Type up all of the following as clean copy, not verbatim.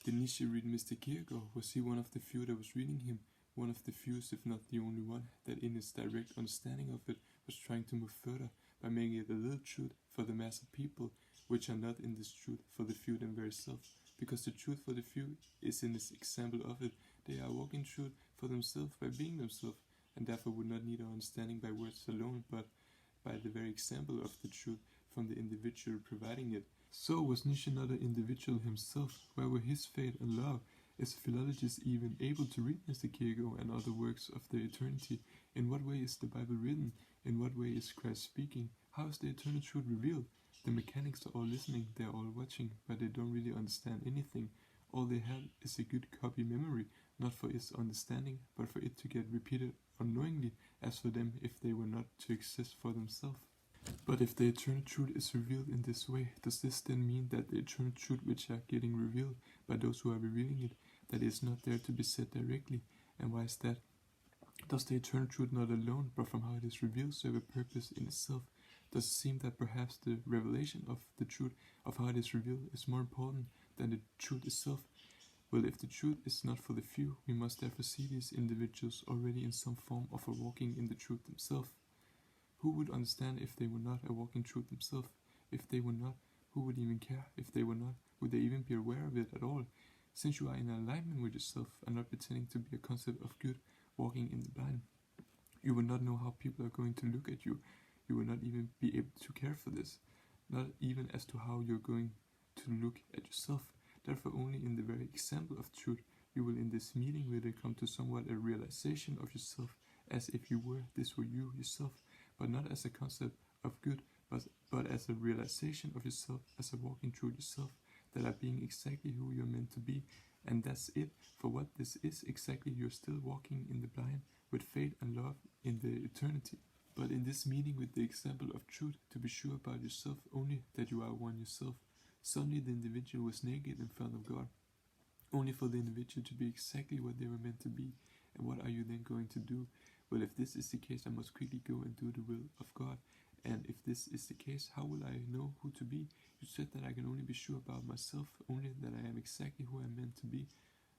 Did Nietzsche read Mr. Kierkegaard? Was he one of the few that was reading him? One of the few, if not the only one, that in his direct understanding of it was trying to move further by making it a little truth for the mass of people, which are not in this truth for the few them very self. Because the truth for the few is in this example of it. They are walking truth for themselves by being themselves, and therefore would not need our understanding by words alone, but by the very example of the truth from the individual providing it. So was Nietzsche not an individual himself? Where were his faith and love? Is a philologist even able to read Mr. Kierkegaard and other works of the eternity? In what way is the Bible written? In what way is Christ speaking? How is the eternal truth revealed? The mechanics are all listening, they are all watching, but they don't really understand anything. All they have is a good copy memory, not for its understanding, but for it to get repeated unknowingly, as for them if they were not to exist for themselves. But if the eternal truth is revealed in this way, does this then mean that the eternal truth which are getting revealed by those who are revealing it, that is not there to be said directly? And why is that? Does the eternal truth not alone, but from how it is revealed, serve a purpose in itself? Does it seem that perhaps the revelation of the truth of how it is revealed is more important than the truth itself? Well, if the truth is not for the few, we must therefore see these individuals already in some form of a walking in the truth themselves. Who would understand if they were not a walking truth themselves? If they were not, who would even care? If they were not, would they even be aware of it at all? Since you are in alignment with yourself and not pretending to be a concept of good, walking in the blind, you will not know how people are going to look at you. You will not even be able to care for this, not even as to how you're going to look at yourself. Therefore, only in the very example of truth, you will in this meeting really come to somewhat a realization of yourself, as if this were you yourself, but not as a concept of good, but as a realization of yourself, as a walking through yourself, that are being exactly who you're meant to be. And that's it. For what this is exactly, you're still walking in the blind with faith and love in the eternity. But in this meeting with the example of truth, to be sure about yourself only that you are one yourself, suddenly the individual was naked in front of God, only for the individual to be exactly what they were meant to be. And what are you then going to do? Well, if this is the case, I must quickly go and do the will of God. And if this is the case, how will I know who to be? You said that I can only be sure about myself, only that I am exactly who I am meant to be.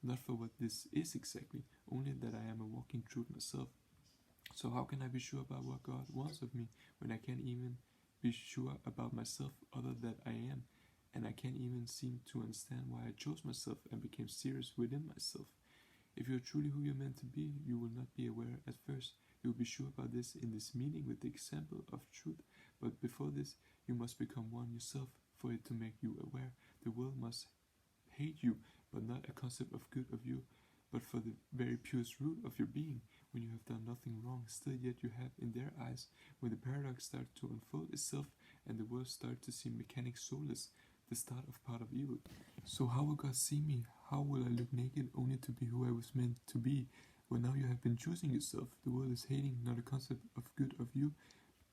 Not for what this is exactly, only that I am a walking truth myself. So how can I be sure about what God wants of me, when I can't even be sure about myself other than I am? And I can't even seem to understand why I chose myself and became serious within myself. If you are truly who you're meant to be, you will not be aware at first. You will be sure about this in this meeting with the example of truth. But before this, you must become one yourself for it to make you aware. The world must hate you, but not a concept of good of you, but for the very purest root of your being. When you have done nothing wrong, still yet you have in their eyes, when the paradox starts to unfold itself and the world starts to seem mechanic soulless, the start of part of evil. So how will God see me? How will I look naked only to be who I was meant to be? Well, now you have been choosing yourself. The world is hating not a concept of good of you,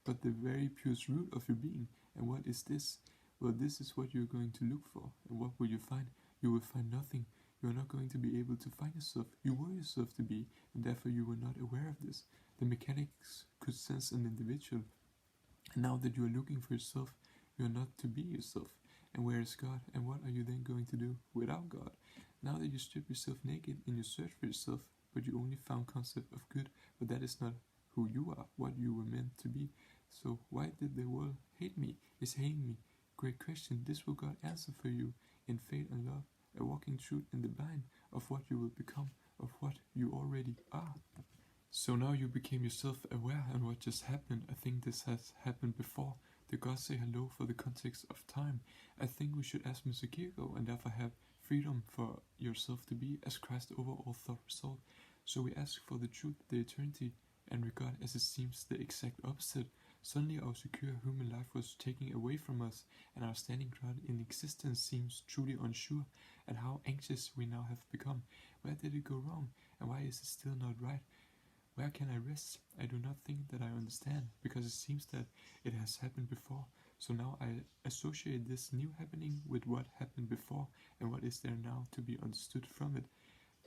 but the very purest root of your being. And what is this? Well, this is what you're going to look for. And what will you find? You will find nothing. You are not going to be able to find yourself. You were yourself to be, and therefore you were not aware of this. The mechanics could sense an individual. And now that you are looking for yourself, you are not to be yourself. And where is God? And what are you then going to do without God? Now that you strip yourself naked in your search for yourself, but you only found concept of good, but that is not who you are, what you were meant to be. So why did the world hate me? Is hating me? Great question. This will God answer for you in faith and love, a walking truth in the blind of what you will become, of what you already are. So now you became yourself aware, and what just happened, I think this has happened before. The gods say hello for the context of time. I think we should ask Mr. Kierkegaard and therefore have freedom for yourself to be as Christ over all thought result. So we ask for the truth, the eternity, and regard as it seems the exact opposite. Suddenly our secure human life was taken away from us, and our standing ground in existence seems truly unsure, and how anxious we now have become. Where did it go wrong, and why is it still not right? Where can I rest? I do not think that I understand, because it seems that it has happened before. So now I associate this new happening with what happened before, and what is there now to be understood from it.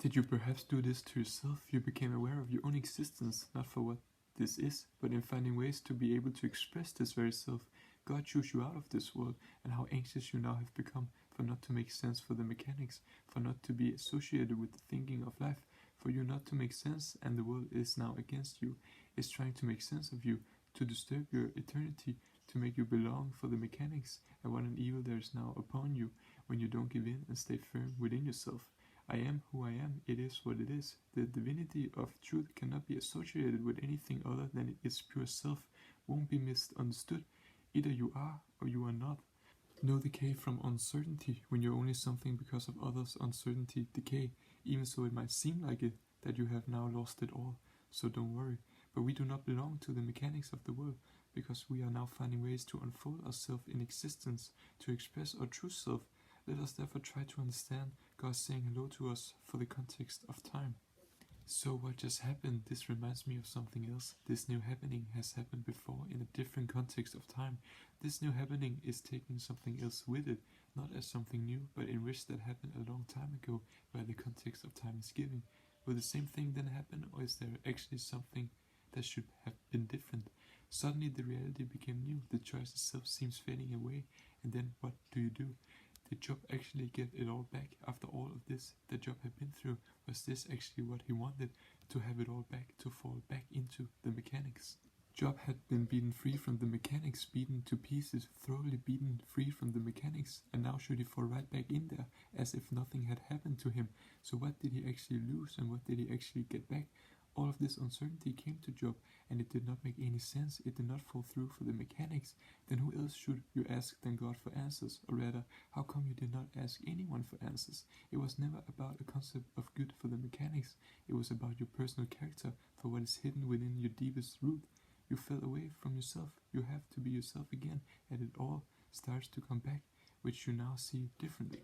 Did you perhaps do this to yourself? You became aware of your own existence, not for what this is, but in finding ways to be able to express this very self. God chose you out of this world, and how anxious you now have become for not to make sense for the mechanics, for not to be associated with the thinking of life, for you not to make sense, and the world is now against you, is trying to make sense of you, to disturb your eternity, to make you belong for the mechanics, and what an evil there is now upon you, when you don't give in and stay firm within yourself. I am who I am, it is what it is. The divinity of truth cannot be associated with anything other than its pure self, won't be misunderstood. Either you are or you are not. No decay from uncertainty, when you're only something because of others' uncertainty decay, even so it might seem like it, that you have now lost it all. So don't worry, but we do not belong to the mechanics of the world, because we are now finding ways to unfold ourselves in existence, to express our true self. Let us therefore try to understand God saying hello to us for the context of time. So what just happened? This reminds me of something else. This new happening has happened before in a different context of time. This new happening is taking something else with it, not as something new, but in which that happened a long time ago, where the context of time is giving. Will the same thing then happen, or is there actually something that should have been different? Suddenly the reality became new, the choice itself seems fading away, and then what do? Did Job actually get it all back after all of this that Job had been through? Was this actually what he wanted, to have it all back, to fall back into the mechanics? Job had been beaten free from the mechanics, beaten to pieces, thoroughly beaten free from the mechanics, and now should he fall right back in there, as if nothing had happened to him. So what did he actually lose, and what did he actually get back? All of this uncertainty came to Job, and it did not make any sense. It did not fall through for the mechanics. Then who else should you ask than God for answers? Or rather, how come you did not ask anyone for answers? It was never about a concept of good for the mechanics. It was about your personal character, for what is hidden within your deepest root. You fell away from yourself. You have to be yourself again, and it all starts to come back, which you now see differently.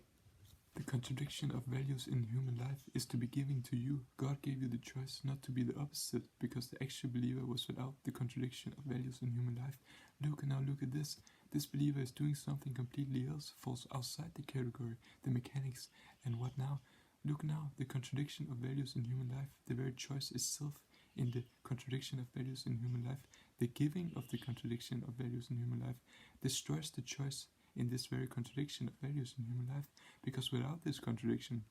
The contradiction of values in human life is to be given to you. God gave you the choice not to be the opposite, because the actual believer was without the contradiction of values in human life. Look at this. This believer is doing something completely else, falls outside the category, the mechanics. And what now? Look now, the contradiction of values in human life, the very choice itself in the contradiction of values in human life, the giving of the contradiction of values in human life, destroys the choice in this very contradiction of values in human life, because without this contradiction,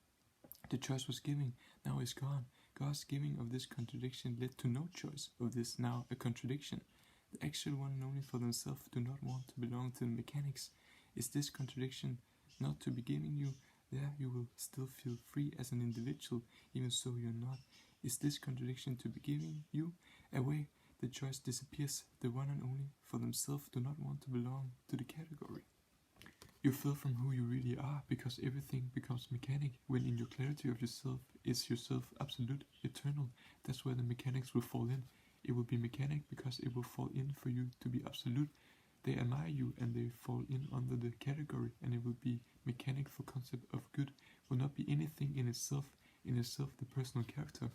the choice was giving, now is gone. God's giving of this contradiction led to no choice of this now a contradiction. The actual one and only for themselves do not want to belong to the mechanics. Is this contradiction not to be giving you? There you will still feel free as an individual, even so you're not. Is this contradiction to be giving you? Away, the choice disappears. The one and only for themselves do not want to belong to the category. You feel from who you really are, because everything becomes mechanic, when in your clarity of yourself is yourself absolute, eternal. That's where the mechanics will fall in. It will be mechanic because it will fall in for you to be absolute. They admire you and they fall in under the category, and it will be mechanic for concept of good, will not be anything in itself the personal character.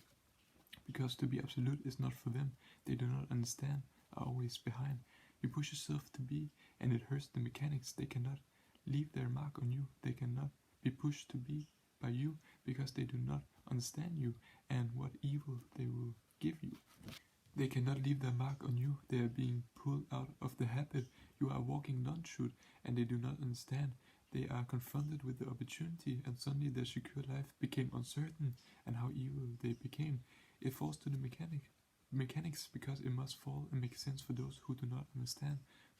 Because to be absolute is not for them. They do not understand, are always behind. You push yourself to be, and it hurts the mechanics. They cannot leave their mark on you. They cannot be pushed to be by you, because they do not understand you and what evil they will give you. They cannot leave their mark on you. They are being pulled out of the habit. You are walking non-truth, and they do not understand. They are confronted with the opportunity, and suddenly their secure life became uncertain, and how evil they became. It falls to the mechanics because it must fall and make sense for those who do not understand,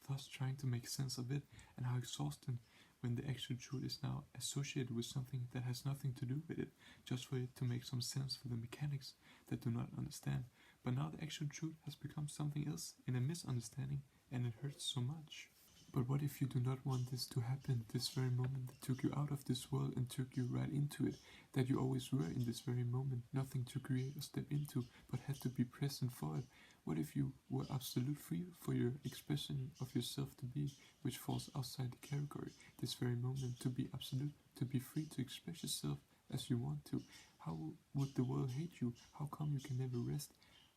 thus trying to make sense of it, and how exhausting when the actual truth is now associated with something that has nothing to do with it, just for it to make some sense for the mechanics that do not understand. But now the actual truth has become something else in a misunderstanding, and it hurts so much. But what if you do not want this to happen, this very moment that took you out of this world and took you right into it, that you always were in this very moment, nothing to create or step into, but had to be present for it? What if you were absolute free for your expression of yourself to be, which falls outside the category, this very moment, to be absolute, to be free to express yourself as you want to? How would the world hate you? How come you can never rest?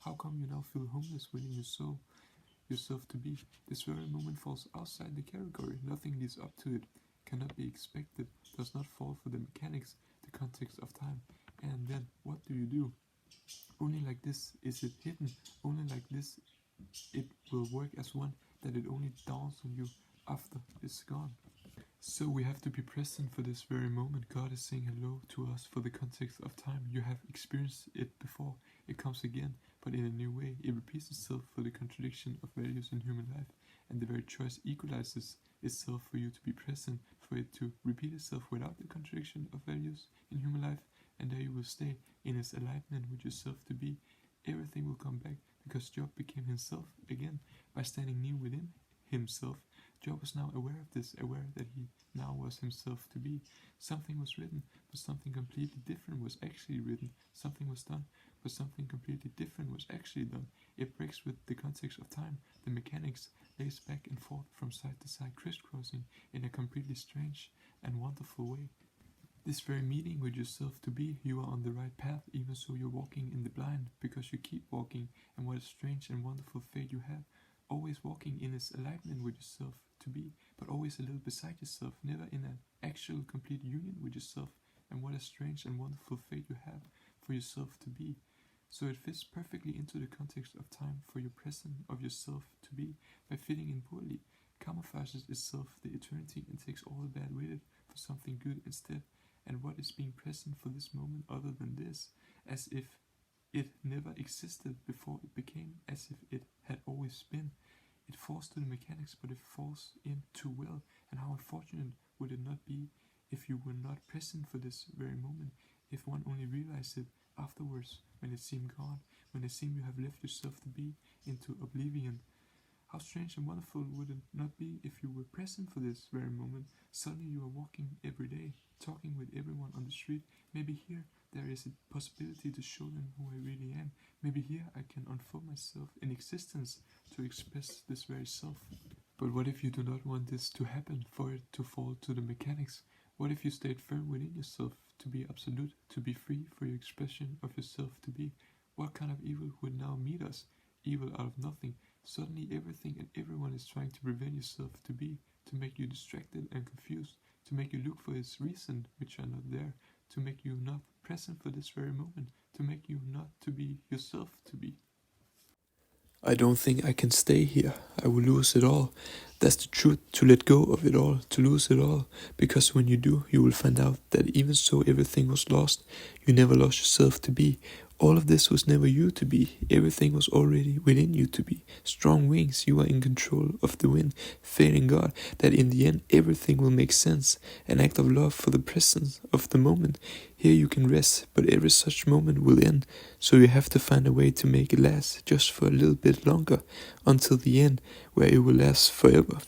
How come you now feel homeless within your soul? Yourself to be. This very moment falls outside the category, nothing leads up to it, cannot be expected, does not fall for the mechanics, the context of time. And then, what do? Only like this is it hidden, only like this it will work as one, that it only dawns on you after it's gone. So we have to be present for this very moment. God is saying hello to us for the context of time. You have experienced it before. It comes again, but in a new way. It repeats itself for the contradiction of values in human life. And the very choice equalizes itself for you to be present, for it to repeat itself without the contradiction of values in human life. And there you will stay in its alignment with yourself to be. Everything will come back because Job became himself again by standing new within himself. Job was now aware of this, aware that he now was himself to be. Something was written, but something completely different was actually written. Something was done, but something completely different was actually done. It breaks with the context of time. The mechanics lays back and forth from side to side, crisscrossing in a completely strange and wonderful way. This very meeting with yourself to be, you are on the right path, even so you're walking in the blind, because you keep walking, and what a strange and wonderful fate you have. Always walking in its alignment with yourself to be, but always a little beside yourself, never in an actual complete union with yourself. And what a strange and wonderful fate you have for yourself to be. So it fits perfectly into the context of time for your present of yourself to be, by fitting in poorly, camouflages itself the eternity and takes all the bad with it for something good instead. And what is being present for this moment other than this, as if it never existed before it became, as if it had always been. It falls to the mechanics, but it falls in too well. And how unfortunate would it not be if you were not present for this very moment, if one only realized it afterwards, when it seemed gone, when it seemed you have left yourself to be into oblivion. How strange and wonderful would it not be if you were present for this very moment? Suddenly you are walking every day, talking with everyone on the street. Maybe here there is a possibility to show them who I really am. Maybe here I can unfold myself in existence to express this very self. But what if you do not want this to happen, for it to fall to the mechanics? What if you stayed firm within yourself, to be absolute, to be free for your expression of yourself to be? What kind of evil would now meet us? Evil out of nothing. Suddenly everything and everyone is trying to prevent yourself to be, to make you distracted and confused, to make you look for its reason which are not there, to make you not present for this very moment, to make you not to be yourself to be. I don't think I can stay here. I will lose it all. That's the truth, to let go of it all, to lose it all. Because when you do, you will find out that even so everything was lost, you never lost yourself to be. All of this was never you to be. Everything was already within you to be. Strong wings, you are in control of the wind. Faith in God, that in the end everything will make sense. An act of love for the presence of the moment. Here you can rest, but every such moment will end. So you have to find a way to make it last, just for a little bit longer, until the end, where it will last forever.